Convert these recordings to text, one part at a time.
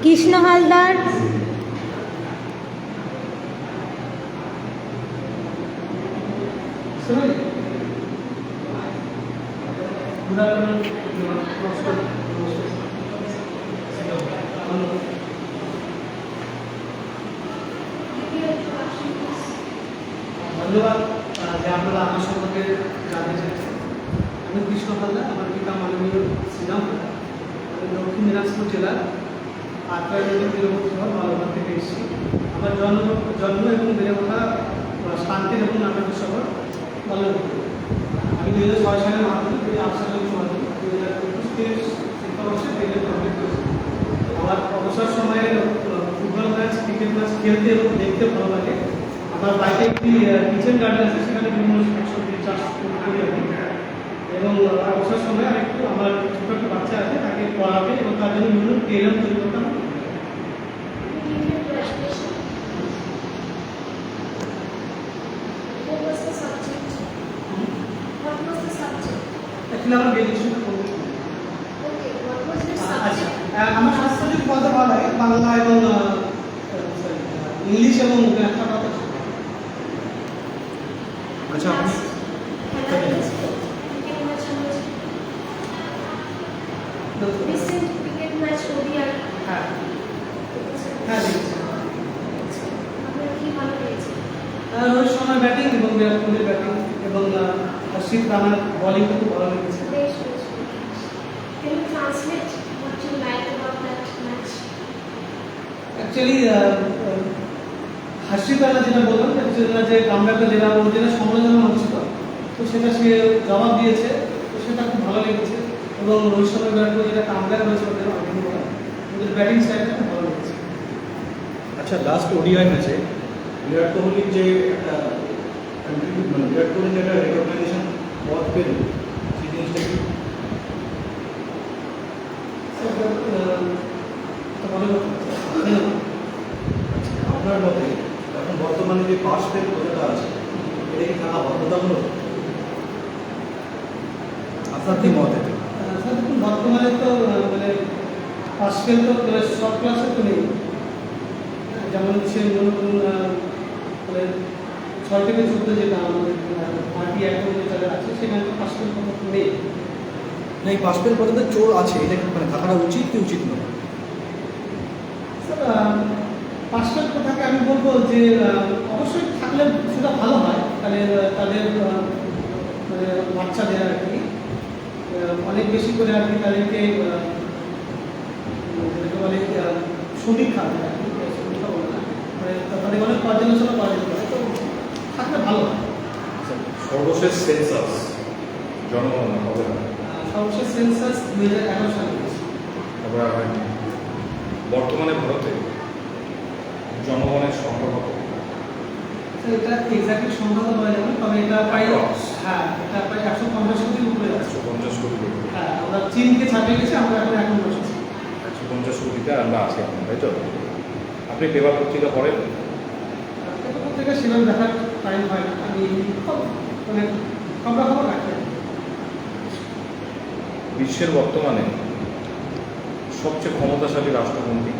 কৃষ্ণ হালদার, ধন্যবাদ যে আপনারা আমার সম্পর্কে জানতে চাইছেন। আমি কৃষ্ণ হালদার, আমার পিতা মাননীয় শ্রীরাম, আমি দক্ষিণ দিনাজপুর জেলার আত্রাই বীরভূম শহর মালদা থেকে এসেছি। আমার জন্ম এবং বেড়ে ওঠা শান্তির এবং নাটকের শহর মালদা। আমি 2006 সালের মাধ্যমিক 2008 সালের মাধ্যমিক 2021 শিক্ষাবর্ষে ট্রেনে কমপ্লিট করেছি। আমার অবসর সময়ে ফুটবল ম্যাচ, ক্রিকেট ম্যাচ খেলতে এবং দেখতে ভালো লাগে। আমার বাড়িতে একটি কিচেন গার্ডেন আছে, সেখানে বিভিন্ন শাকসবজি চাষ করি আমি। এবং অবসর সময় আরেকটু আমার ছোটো একটা বাচ্চা আছে, তাকে পড়াবে এবং তার জন্য বিভিন্ন টেলার তৈরি করতাম। অ্যাকচুয়ালি আমার গ্র্যাজুয়েশনটা কমপ্লিট করি। আচ্ছা, আমার শাস্ত্র যদি বলতে ভালো লাগে, বাংলা এবং ইংলিশ এবং একটা কথা। আচ্ছা, আপনি হ্যাঁ হ্যাঁ দেখছি। রোহিত শর্মার ব্যাটিং এবং বিরাট কোহলির ব্যাটিং এবং হর্ষিত রানার বলিংটা খুব ভালো লেগেছে। অ্যাকচুয়ালি হর্ষিত রানা যেটা বললাম, যে কামব্যাকটা যেটা ওর যেটা সমালোচনা হচ্ছিল, তো সেটা সে জবাব দিয়েছে, তো সেটা খুব ভালো লেগেছে। এবং রোহিত শর্মার বিরাট কোহলি যেটা কামব্যাক হয়েছে ওদের ওদের ব্যাটিং স্টাইলটা খুব ভালো লেগেছে। আচ্ছা, লাস্ট ওডিআই ম্যাচে বিরাট কোহলির যে একটা বিরাট কোহলির যে একটা রেকগনাইজেশন পদ পেল, সেই জিনিসটা কি? আপনার মতে এখন বর্তমানে যে পাস ফেল প্রথাটা আছে, এটা কি থাকা বাধ্যতামূলক? আপনার কি মত এটা? স্যার দেখুন, বর্তমানে তো মানে পাস ফেল তো সব ক্লাসে তো নেই। যেমন সে নতুন মানে 6 থেকে 14 যেটা আমাদের পার্টি এখন যেটা আছে, সেখানে তো পাস ফেল কথা নেই। না, এই পাস ফেল প্রথাটা চোর আছে, এটা কি মানে থাকাটা উচিত কি উচিত নয়? স্যার পাস ফেল কথাকে আমি বলবো যে অবশ্যই থাকলে সেটা ভালো হয়। তাহলে তাদের মানে বাচ্চাদের আর কি অনেক বেশি করে আর কি তাদেরকে যেটাকে বলে সমীক্ষা, আর কি সমীক্ষা বলে না, মানে তাদের অনেক পর্যালোচনা করা যেতে পারে, তো থাকলে ভালো হয়। সর্বশেষ সেন্সাস জনগণনা হবে না, সর্বশেষ সেন্সাস 2011 সালে হয়েছে। আবার হয়নি। বর্তমানে ভারতে জনগণের সংখ্যা কত? তো এটা এক্স্যাক্টলি সংখ্যা তো বলা যাবে না, তবে এটা প্রায় হ্যাঁ এটা প্রায় 150 কোটির উপরে আছে। 150 কোটি লোক। হ্যাঁ, আমরা চীনকে ছাপিয়ে গেছি, আমরা এখন বসেছি। 150 কোটিতে আমরা আছি এখন, তাই তো? আপনি পেপার পত্রিকা পড়েন? পেপার থেকে সেভাবে দেখার টাইম হয় না, আমি মানে খবর রাখি। বিশ্বের বর্তমানে সবচেয়ে ক্ষমতাশালী রাষ্ট্র কোনটি?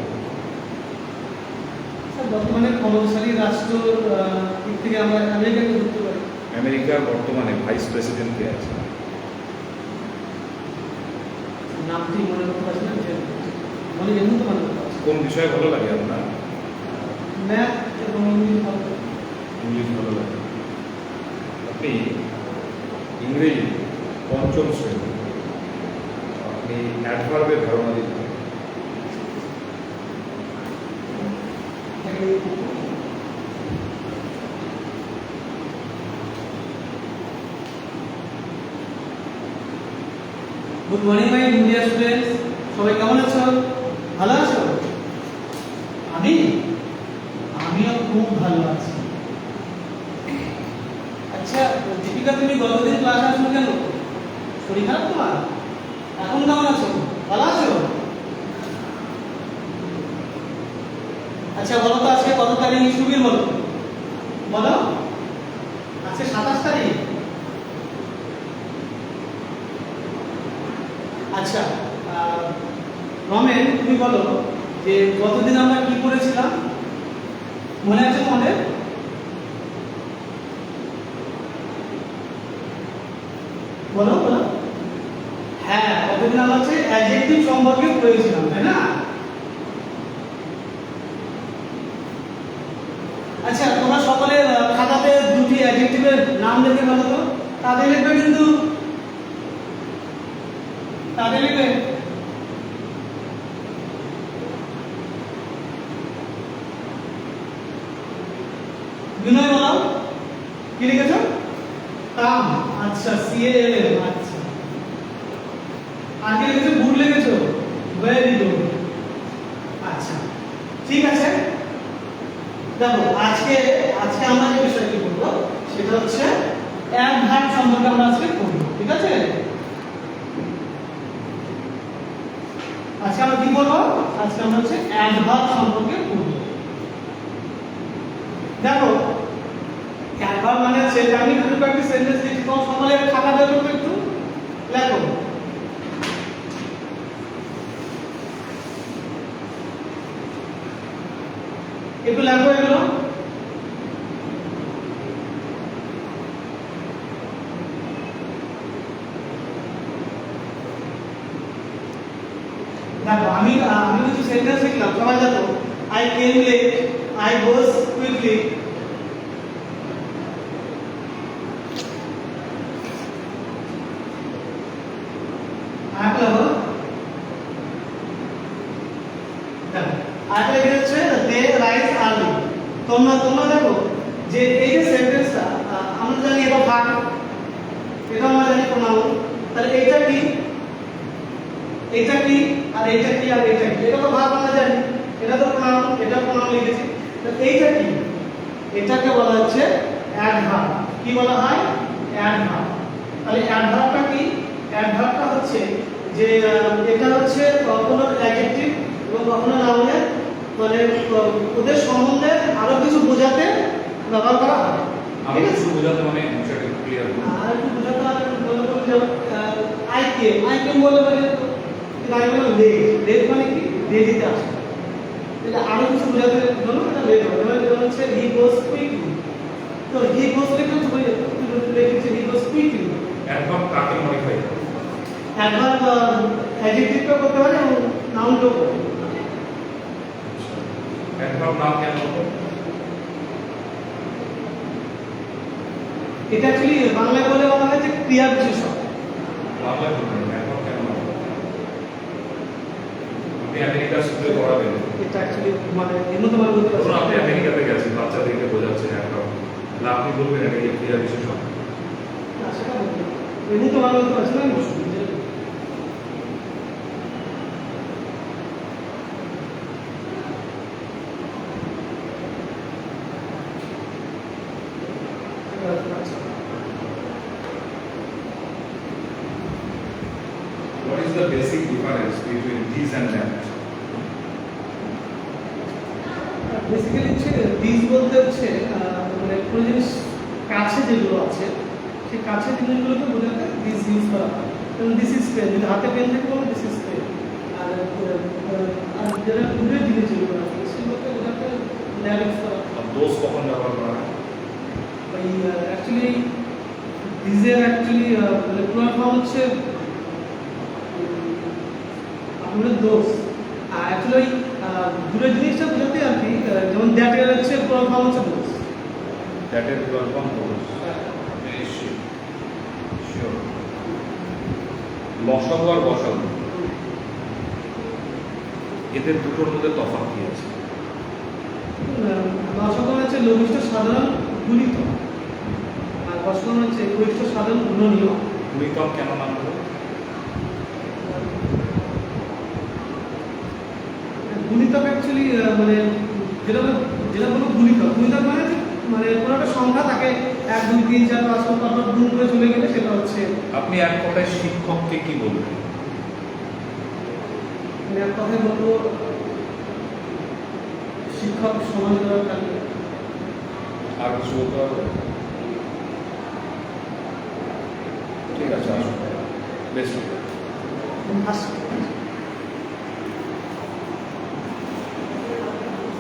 বর্তমানে ক্ষমতাশালী রাষ্ট্র দিক থেকে আমরা আমেরিকাকে ধরতে পারি। আমেরিকার বর্তমানে ভাইস প্রেসিডেন্ট কে আছে? নামটি মনে করতে পারছি না, মনে এমন তো মনে করতে পারছি। কোন বিষয়ে ভালো লাগে আপনার? ম্যাথ এবং ইংলিশ ভালো লাগে। ইংলিশ ভালো লাগে। আপনি ইংরেজি পঞ্চম শ্রেণী, আপনি অ্যাডভার্বের ধারণা দিতে পারেন। Good morning my India students, সবাই কেমন আছো? ভালো আছো? আমিও খুব ভালো আছি। আচ্ছা দীপিকা, তুমি গতদিন ক্লাস আসলো কেন? শরীর খারাপ তোমার? এখন কেমন আছো? ভালো আছো? আচ্ছা বলো তো, আজকে কত তারিখ? সুবীর বলো বলো। আজকে 27 তারিখ। আচ্ছা রমেন, তুমি বলো যে গতদিন আমরা কি করেছিলাম মনে আছে তোমাদের? বলো বলো। হ্যাঁ, গতদিন আমরা হচ্ছে অ্যাডজেক্টিভ সম্পর্কে পড়েছিলাম, তাই না? আচ্ছা, তোমরা সকলে খাতাতে দুটি অ্যাডজেক্টিভের নাম লিখে ফেলো তো। তাদের লিখবে কিন্তু, তাদের লিখবে। বিনয় বলো, কি লিখেছো? কাম। আচ্ছা, CALM। আচ্ছা, আর কি লিখেছো? গুড লিখেছো, ভেরি গুড। আচ্ছা, ঠিক আছে। দেখো, আজকে আমরা যে বিষয়টি বলবো সেটা হচ্ছে অ্যাডভার্ব সম্পর্কে আমরা আজকে পড়ব, ঠিক আছে? আজকে আমরা কি বলবো? আজকে আমরা হচ্ছে অ্যাডভার্ব সম্পর্কে পড়ব। দেখো, অ্যাডভার্ব মানে হচ্ছে, আমি দুটো কয়েকটি সেন্টেন্স দিচ্ছি, তোমার সকলে খাতা বের করবে, একটু লেখো। একটু লেখো এগুলো। দেখো, আমি কিছু সেন্টেন্স লিখলাম, সবাই দেখো। I came late, I goes quickly. আর লেখো। দেখো, আর এটা হচ্ছে দে রাইজ আর্লি। তোমরা দেখো যে এই যে সেন্টেন্সটা, আমরা জানি এটা ভার্ব, এটা আমরা জানি প্রোনাউন। তাহলে এটা কি, এটা কি, আর এটা কি, আর এটা কি? এটা তো ভার্ব আমরা জানি, এটা তো প্রোনাউন, এটা প্রোনাউন লিখেছি। তো এইটা কি? এটাকে বলা হচ্ছে অ্যাডভার্ব। কি বলা হয়? অ্যাডভার্ব। তাহলে অ্যাডভার্বটা কি? অ্যাডভার্বটা হচ্ছে যে এটা হচ্ছে কখনো অ্যাডজেক্টিভ এবং কখনো নাউনের, মানে ওদের সম্বন্ধে আরো কিছু বোঝাতে ব্যবহার করা হয়। আমি কিছু বোঝাতে মানে বিষয়টা ক্লিয়ার করুন। আর একটু বোঝাতে বলতে যেমন আই কেম বলে বলে আই বলে লেট মানে কি? দেরিতে আসে। এটা আরো কিছু বোঝাতে জন্য এটা লেট হবে। যেমন হচ্ছে হি গোস কুইকলি। তো হি গোস লিখেছে হি গোস কুইকলি। অ্যাডভার্ব কাকে মডিফাই করে? অ্যাডভার্ব অ্যাডজেক্টিভটা করতে পারে এবং নাউনটাও করতে পারে। অ্যাডভার্ব নাম কেন হবে? এটা অ্যাকচুয়ালি বাংলায় বলে বলা হয় যে ক্রিয়া বিশেষণ। বাংলায় বলবেন অ্যাডভার্ব কেন হবে? আপনি আমেরিকা স্কুলে পড়াবেন, এটা অ্যাকচুয়ালি মানে এর মধ্যে মানে বলতে ধরুন আপনি পারছি আমেরিকাতে গেছেন, বাচ্চাদেরকে বোঝাচ্ছেন অ্যাডভার্ব, তাহলে আপনি বলবেন এটা কি ক্রিয়া বিশেষণ? না, সেটা বলতে পারছি না। এর মধ্যে মানে বলতে পারছি না, আমি বসুন। What is the basic difference between this and that? Basically হচ্ছে দিস বলতে হচ্ছে মানে কোনো জিনিস কাছে যেগুলো আছে সেই কাছে জিনিসগুলোকে বোঝাতে দিস ইউজ করা হয়। যেমন দিস ইজ পেন, যদি হাতে পেন থাকে বলো দিস ইজ পেন। আর যেটা দূরের জিনিস যেগুলো আছে সেগুলোকে বোঝাতে দ্যাট ইউজ করা হয়। আর দোষ কখন ব্যবহার করা হয়? ওই অ্যাকচুয়ালি দিসের অ্যাকচুয়ালি মানে পুরো ফর্ম হচ্ছে আপনাদের দোষ। আর অ্যাকচুয়ালি দূরের জিনিসটা বোঝাতে আর কি, যেমন দ্যাটের হচ্ছে পুরো ফর্ম হচ্ছে দোষ। That is your dose. Very sure. লসাগু আর গসাগু, এদের দুটোর মধ্যে তফাৎ কি আছে? লসাগু হচ্ছে লঘিষ্ঠ সাধারণ গুণিত, আর গসাগু হচ্ছে গরিষ্ঠ সাধারণ গুণনীয়। গুণিতক কেন নাম হলো? গুণিতক অ্যাকচুয়ালি মানে যেটা বলবো গুণিতক মানে মানে কোনো একটা সংখ্যা তাকে 1 2 3 4 5 তারপর গুণ করে চলে গেলে সেটা হচ্ছে। আপনি এক কথায় শিক্ষককে কি বলবেন? মানে এক কথায় বলবো শিক্ষক সমাজ দ্বারা থাকে। আর কিছু বলতে হবে? ঠিক আছে, আসুন বেস্ট। আসছে।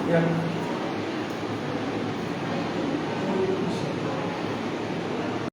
Yeah.